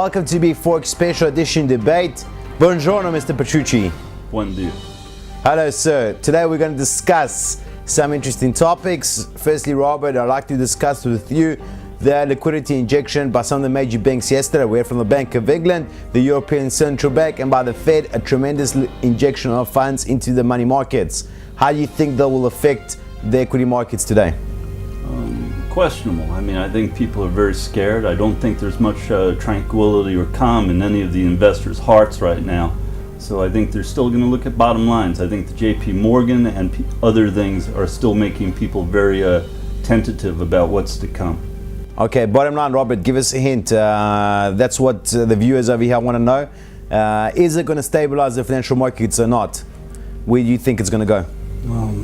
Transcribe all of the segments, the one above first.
welcome to Bforex Special Edition Debate. Buongiorno, Mr. Petrucci. Buen dia. Hello, sir. Today we're going to discuss some interesting topics. Firstly, Robert, I'd like to discuss with you the liquidity injection by some of the major banks yesterday. We heard from the Bank of England, the European Central Bank, and by the Fed, a tremendous injection of funds into the money markets. How do you think that will affect the equity markets today? Questionable. I mean, I think people are very scared. I don't think there's much tranquility or calm in any of the investors' hearts right now. So I think they're still going to look at bottom lines. I think the JP Morgan and other things are still making people very tentative about what's to come. Okay, bottom line, Robert, give us a hint. That's what the viewers over here want to know. Is it going to stabilize the financial markets or not? Where do you think it's going to go?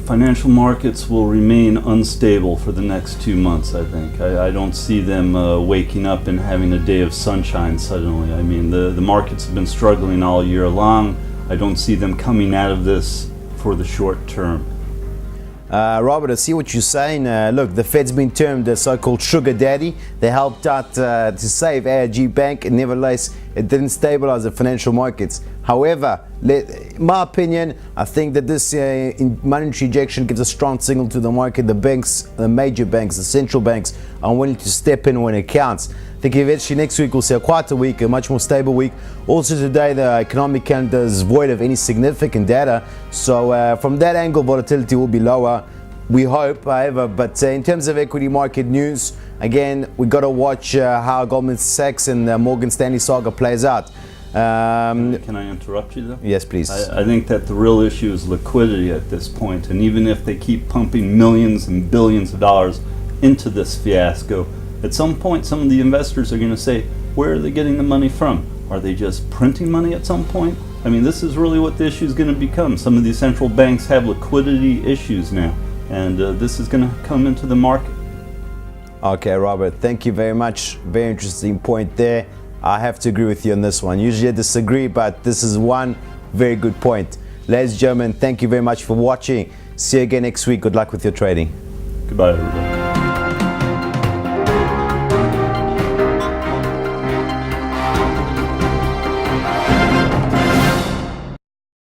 Financial markets will remain unstable for the next 2 months, I think. I don't see them waking up and having a day of sunshine suddenly. I mean, the markets have been struggling all year long. I don't see them coming out of this for the short term. Robert, I see what you're saying. Look, the Fed's been termed the so-called sugar daddy. They helped out to save AIG Bank, and nevertheless, it didn't stabilize the financial markets. However, in my opinion, I think that this monetary injection gives a strong signal to the market. The banks, the major banks, the central banks are willing to step in when it counts. I think eventually next week we'll see a quieter week, a much more stable week. Also today, the economic calendar is void of any significant data. So from that angle, volatility will be lower, we hope, however. But in terms of equity market news, again, we got to watch how Goldman Sachs and Morgan Stanley saga plays out. Can I interrupt you though? Yes, please. I think that the real issue is liquidity at this point, and even if they keep pumping millions and billions of dollars into this fiasco, at some point some of the investors are going to say, where are they getting the money from? Are they just printing money at some point? I mean, this is really what the issue is going to become. Some of these central banks have liquidity issues now, and this is going to come into the market. Okay, Robert, thank you very much. Very interesting point there. I have to agree with you on this one. Usually I disagree, but this is one very good point. Ladies and gentlemen, thank you very much for watching. See you again next week. Good luck with your trading. Goodbye, everybody.